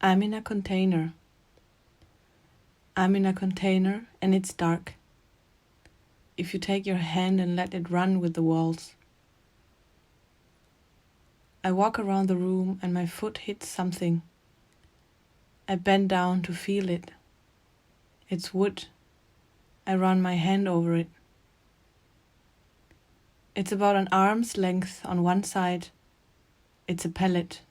I'm in a container. I'm in a container and it's dark. If you take your hand and let it run with the walls. I walk around the room and my foot hits something. I bend down to feel it. It's wood. I run my hand over it. It's about an arm's length on one side. It's a pellet.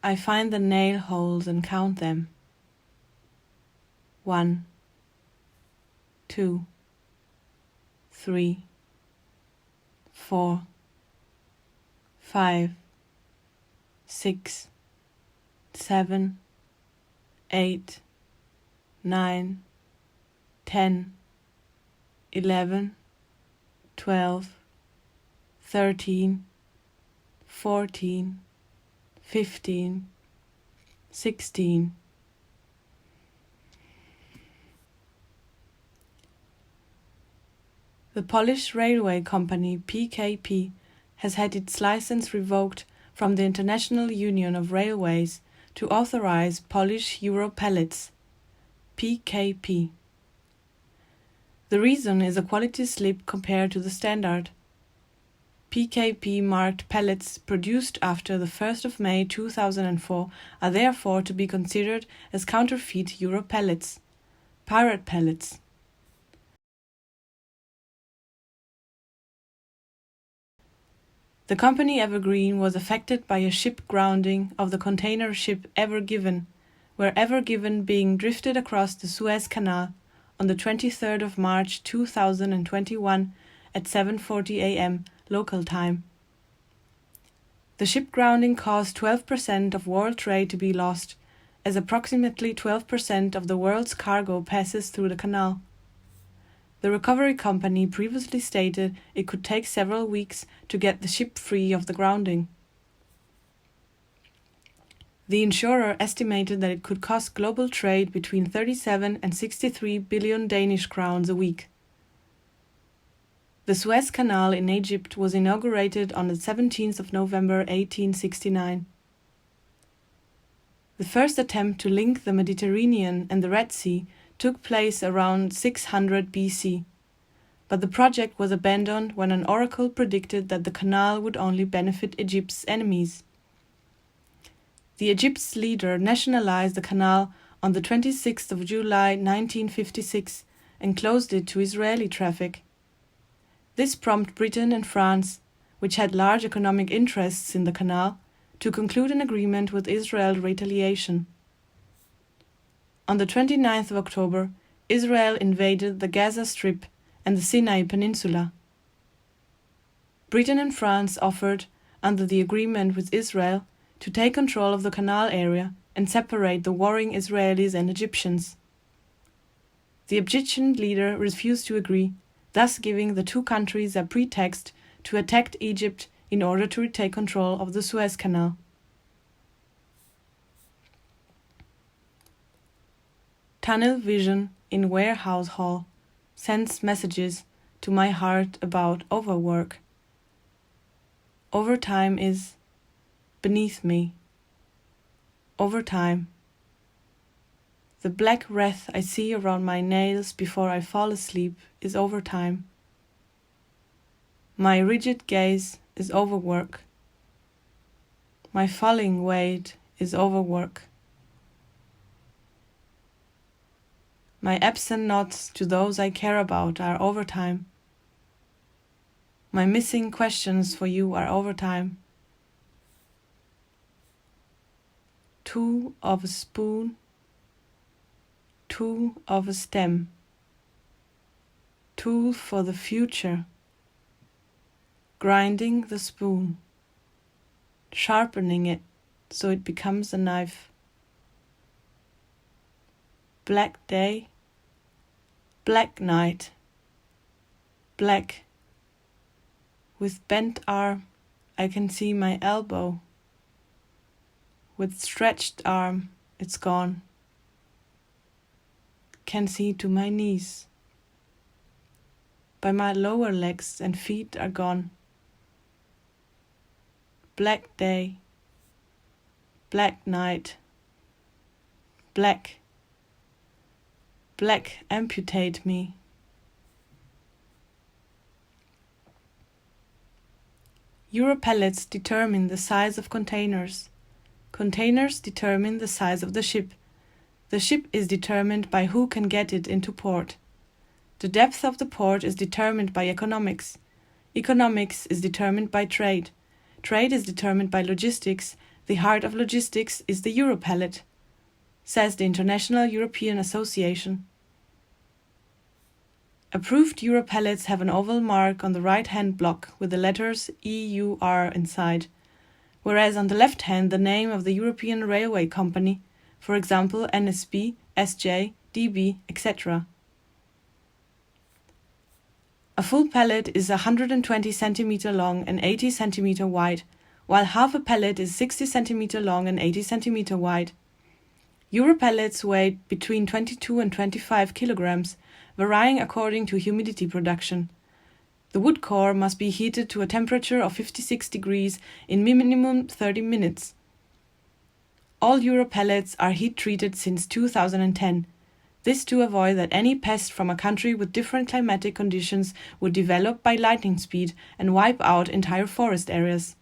I find the nail holes and count them. 1, 2, 3, 4, 5, 6, 7, 8, 9, 10, 11, 12, 13, 14, 15, 16. The Polish Railway Company PKP has had its license revoked from the International Union of Railways to authorize Polish Euro pellets PKP. The reason is a quality slip compared to the standard. PKP marked pellets produced after the 1st of May 2004 are therefore to be considered as counterfeit Euro pellets, pirate pellets. The company Evergreen was affected by a ship grounding of the container ship Ever Given, where Ever Given being drifted across the Suez Canal on the 23rd of March 2021 at 7:40 a.m. local time. The ship grounding caused 12% of world trade to be lost, as approximately 12% of the world's cargo passes through the canal. The recovery company previously stated it could take several weeks to get the ship free of the grounding. The insurer estimated that it could cost global trade between 37 and 63 billion Danish crowns a week. The Suez Canal in Egypt was inaugurated on the 17th of November 1869. The first attempt to link the Mediterranean and the Red Sea took place around 600 BC, but the project was abandoned when an oracle predicted that the canal would only benefit Egypt's enemies. The Egypt's leader nationalized the canal on the 26th of July 1956 and closed it to Israeli traffic. This prompted Britain and France, which had large economic interests in the canal, to conclude an agreement with Israel retaliation. On the 29th of October, Israel invaded the Gaza Strip and the Sinai Peninsula. Britain and France offered, under the agreement with Israel, to take control of the canal area and separate the warring Israelis and Egyptians. The Egyptian leader refused to agree, thus giving the two countries a pretext to attack Egypt in order to retake control of the Suez Canal. Tunnel vision in warehouse hall sends messages to my heart about overwork. Overtime is beneath me. Overtime. The black wreath I see around my nails before I fall asleep is overtime. My rigid gaze is overwork. My falling weight is overwork. My absent nods to those I care about are overtime. My missing questions for you are overtime. Two of a spoon, two of a stem. Tool for the future. Grinding the spoon. Sharpening it so it becomes a knife. Black day, black night, black. With bent arm, I can see my elbow. With stretched arm, it's gone. Can see to my knees. But my lower legs and feet are gone. Black day, black night, black, black amputate me. Europellets determine the size of containers. Containers determine the size of the ship. The ship is determined by who can get it into port. The depth of the port is determined by economics. Economics is determined by trade. Trade is determined by logistics. The heart of logistics is the Europellet, says the International European Association. Approved Europellets have an oval mark on the right-hand block with the letters EUR inside, whereas on the left hand the name of the European Railway Company, for example NSB, SJ, DB, etc. A full pellet is 120 cm long and 80 cm wide, while half a pellet is 60 cm long and 80 cm wide. Europellets weigh between 22 and 25 kilograms, varying according to humidity production. The wood core must be heated to a temperature of 56 degrees in minimum 30 minutes. All Europellets are heat-treated since 2010. This to avoid that any pest from a country with different climatic conditions would develop by lightning speed and wipe out entire forest areas.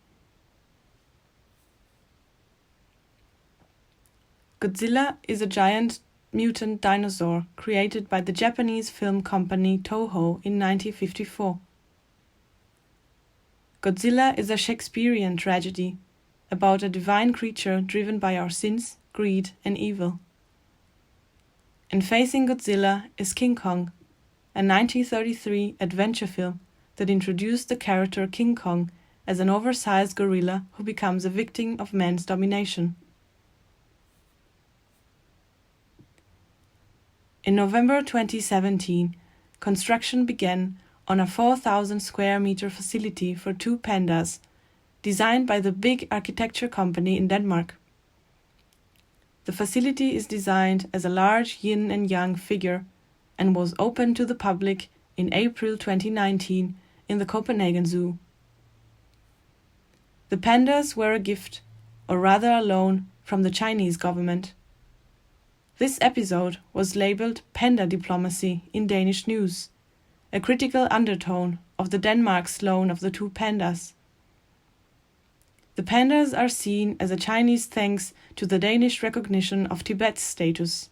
Godzilla is a giant mutant dinosaur created by the Japanese film company Toho in 1954. Godzilla is a Shakespearean tragedy about a divine creature driven by our sins, greed, and evil. And facing Godzilla is King Kong, a 1933 adventure film that introduced the character King Kong as an oversized gorilla who becomes a victim of man's domination. In November 2017, construction began on a 4,000 square meter facility for 2 pandas, designed by the big architecture company in Denmark. The facility is designed as a large yin and yang figure and was opened to the public in April 2019 in the Copenhagen Zoo. The pandas were a gift, or rather a loan, from the Chinese government. This episode was labeled Panda Diplomacy in Danish news, a critical undertone of the Denmark's loan of the 2 pandas. The pandas are seen as a Chinese thanks to the Danish recognition of Tibet's status.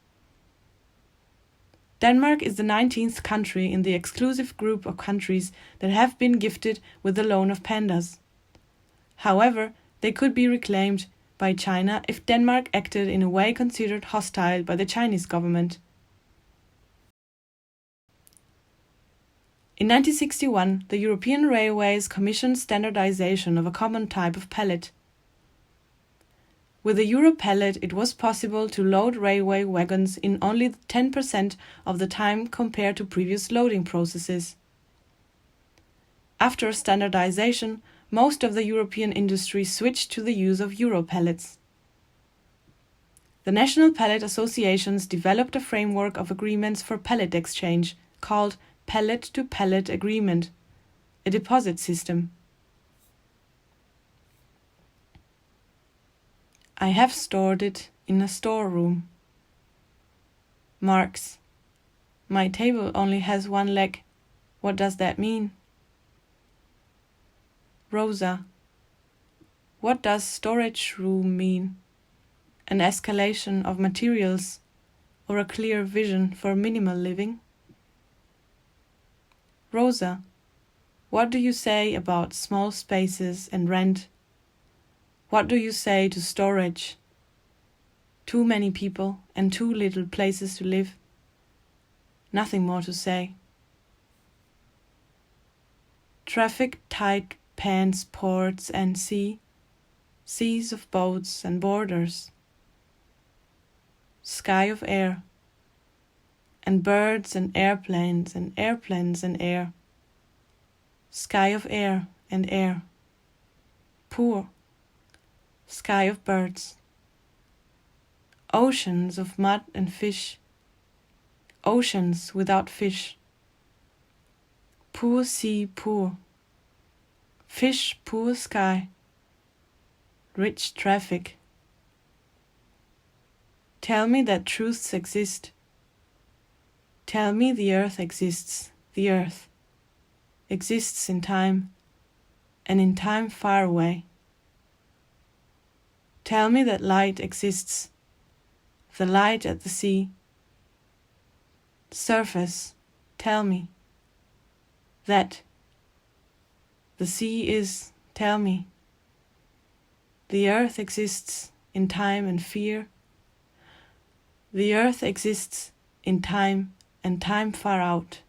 Denmark is the 19th country in the exclusive group of countries that have been gifted with the loan of pandas. However, they could be reclaimed by China if Denmark acted in a way considered hostile by the Chinese government. In 1961, the European Railways commissioned standardization of a common type of pallet. With the Europellet, it was possible to load railway wagons in only 10% of the time compared to previous loading processes. After standardization, most of the European industry switched to the use of Europellets. The national pallet associations developed a framework of agreements for pallet exchange called Pallet-to-Pallet Agreement, a deposit system. I have stored it in a storeroom. Marx. My table only has 1 leg. What does that mean? Rosa. What does storage room mean? An escalation of materials or a clear vision for minimal living? Rosa. What do you say about small spaces and rent? What do you say to storage? Too many people and too little places to live. Nothing more to say. Traffic tight pans ports and sea, seas of boats and borders. Sky of air, and birds and airplanes and airplanes and air. Sky of air and air. Poor. Sky of birds. Oceans of mud and fish. Oceans without fish. Poor sea, poor. Fish, poor sky. Rich traffic. Tell me that truths exist. Tell me the earth exists, the earth exists in time, and in time far away. Tell me that light exists, the light at the sea. Surface, tell me that the sea is, tell me. The earth exists in time and fear. The earth exists in time and time far out.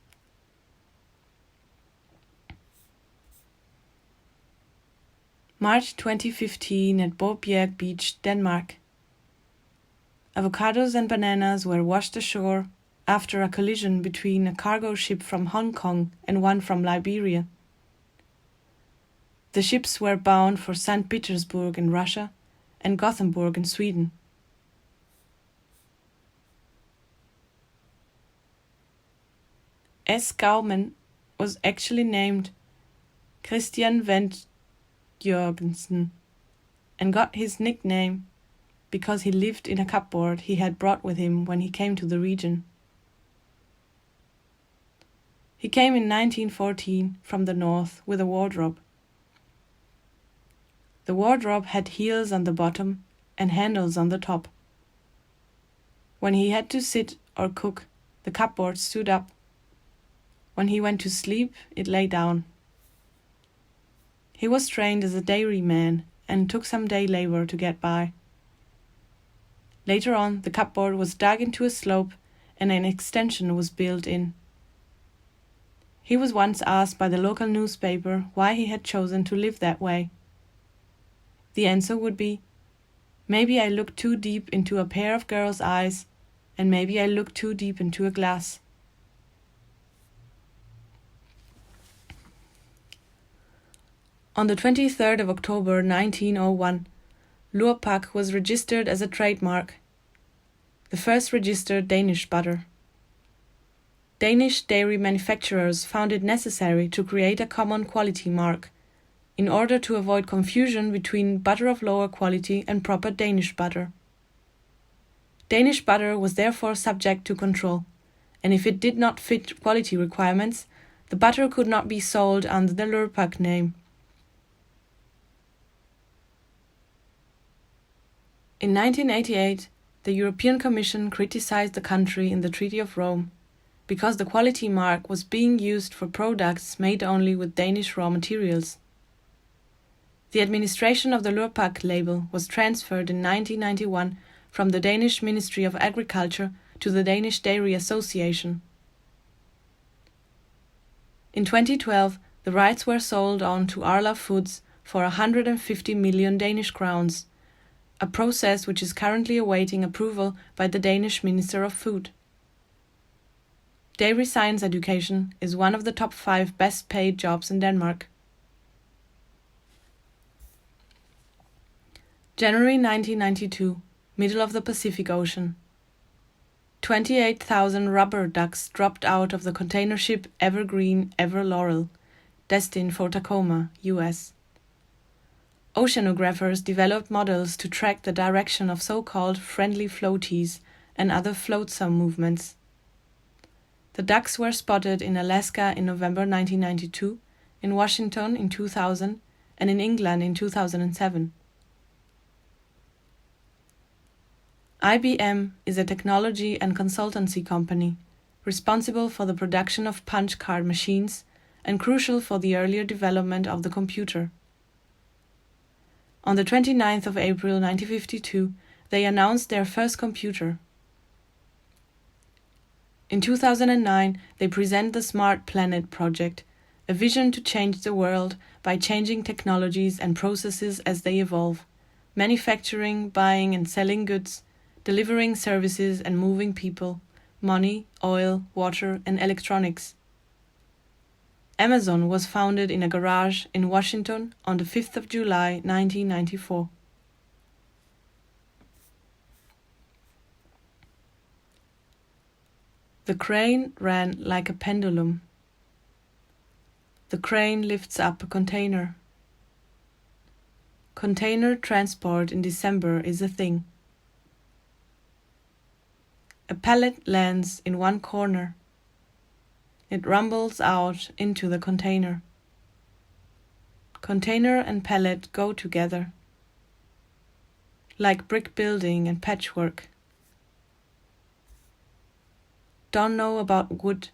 March 2015 at Bobjerg Beach, Denmark. Avocados and bananas were washed ashore after a collision between a cargo ship from Hong Kong and one from Liberia. The ships were bound for St. Petersburg in Russia and Gothenburg in Sweden. S. Gauman was actually named Christian Wendt Jørgensen and got his nickname because he lived in a cupboard he had brought with him when he came to the region. He came in 1914 from the north with a wardrobe. The wardrobe had heels on the bottom and handles on the top. When he had to sit or cook, the cupboard stood up. When he went to sleep, it lay down. He was trained as a dairyman and took some day labor to get by. Later on, the cupboard was dug into a slope and an extension was built in. He was once asked by the local newspaper why he had chosen to live that way. The answer would be, maybe I looked too deep into a pair of girls' eyes, and maybe I looked too deep into a glass. On the 23rd of October 1901, Lurpak was registered as a trademark, the first registered Danish butter. Danish dairy manufacturers found it necessary to create a common quality mark in order to avoid confusion between butter of lower quality and proper Danish butter. Danish butter was therefore subject to control, and if it did not fit quality requirements, the butter could not be sold under the Lurpak name. In 1988, the European Commission criticized the country in the Treaty of Rome because the quality mark was being used for products made only with Danish raw materials. The administration of the Lurpak label was transferred in 1991 from the Danish Ministry of Agriculture to the Danish Dairy Association. In 2012, the rights were sold on to Arla Foods for 150 million Danish crowns, a process which is currently awaiting approval by the Danish Minister of Food. Dairy science education is one of the top 5 best paid jobs in Denmark. January 1992, middle of the Pacific Ocean. 28,000 rubber ducks dropped out of the container ship Evergreen Ever Laurel, destined for Tacoma, US. Oceanographers developed models to track the direction of so-called friendly floaties and other flotsam movements. The ducks were spotted in Alaska in November 1992, in Washington in 2000, and in England in 2007. IBM is a technology and consultancy company responsible for the production of punch card machines and crucial for the earlier development of the computer. On the 29th of April 1952, they announced their first computer. In 2009, they present the Smart Planet Project, a vision to change the world by changing technologies and processes as they evolve, manufacturing, buying and selling goods, delivering services and moving people, money, oil, water and electronics. Amazon was founded in a garage in Washington on the 5th of July 1994. The crane ran like a pendulum. The crane lifts up a container. Container transport in December is a thing. A pellet lands in one corner. It rumbles out into the container. Container and pellet go together, like brick building and patchwork. Don't know about wood,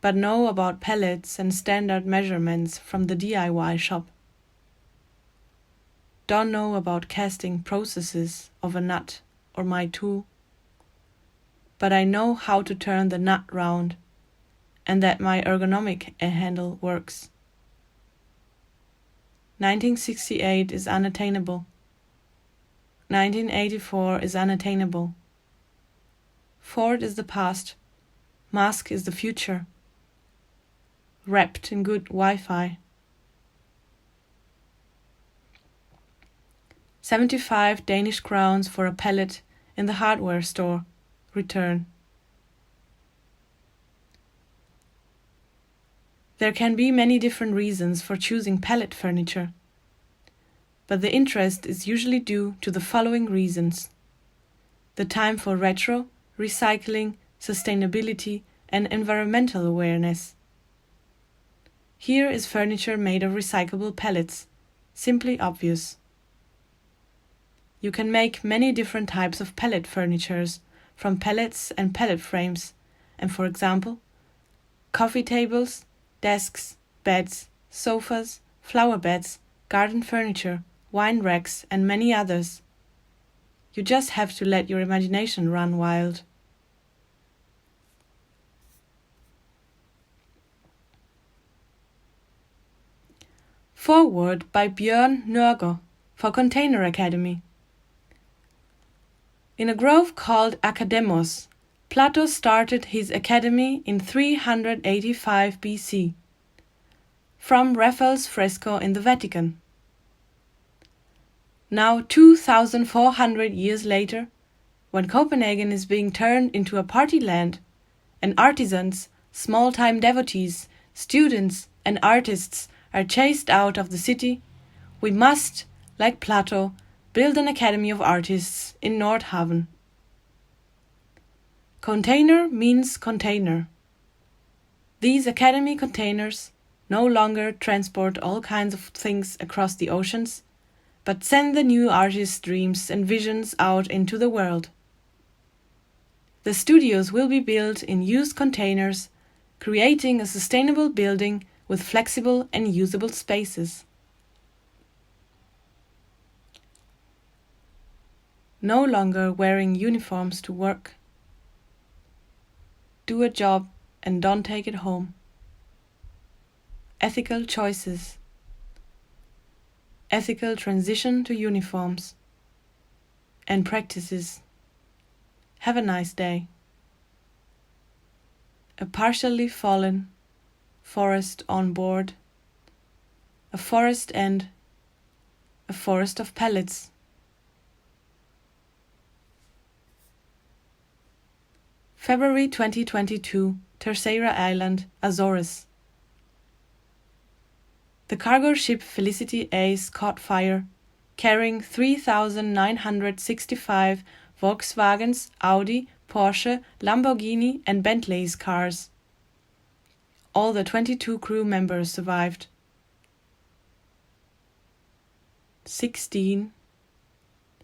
but know about pellets and standard measurements from the DIY shop. Don't know about casting processes of a nut or my tool, but I know how to turn the nut round and that my ergonomic handle works. 1968 is unattainable. 1984 is unattainable. Ford is the past. Musk is the future. Wrapped in good Wi-Fi. 75 Danish crowns for a pellet in the hardware store. Return. There can be many different reasons for choosing pellet furniture, but the interest is usually due to the following reasons: the time for retro, recycling, sustainability, and environmental awareness. Here is furniture made of recyclable pellets, simply obvious. You can make many different types of pellet furnitures from pellets and pellet frames, and for example, coffee tables, desks, beds, sofas, flower beds, garden furniture, wine racks, and many others. You just have to let your imagination run wild. Foreword by Bjørn Nørgaard for Container Academy. In a grove called Akademos, Plato started his academy in 385 BC, from Raphael's fresco in the Vatican. Now 2,400 years later, when Copenhagen is being turned into a party land, and artisans, small-time devotees, students, and artists are chased out of the city, we must, like Plato, build an academy of artists in Nordhavn. Container means container. These academy containers no longer transport all kinds of things across the oceans, but send the new artists' dreams and visions out into the world. The studios will be built in used containers, creating a sustainable building with flexible and usable spaces. No longer wearing uniforms to work. Do a job and don't take it home. Ethical choices. Ethical transition to uniforms. And practices. Have a nice day. A partially fallen forest on board. A forest end. A forest of pellets. February 2022, Terceira Island, Azores. The cargo ship Felicity Ace caught fire, carrying 3,965 Volkswagens, Audi, Porsche, Lamborghini and Bentley's cars. All the 22 crew members survived. 16,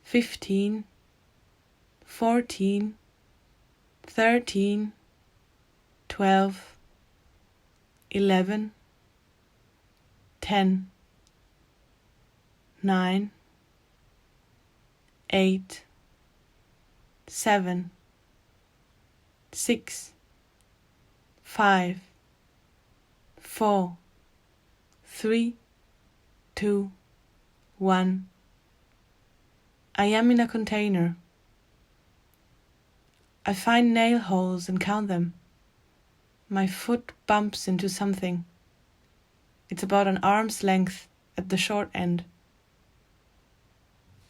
15, 14, 13, 12, 11, 10, 9, 8, 7, 6, 5, 4, 3, 2, 1. I am in a container. I find nail holes and count them. My foot bumps into something. It's about an arm's length at the short end.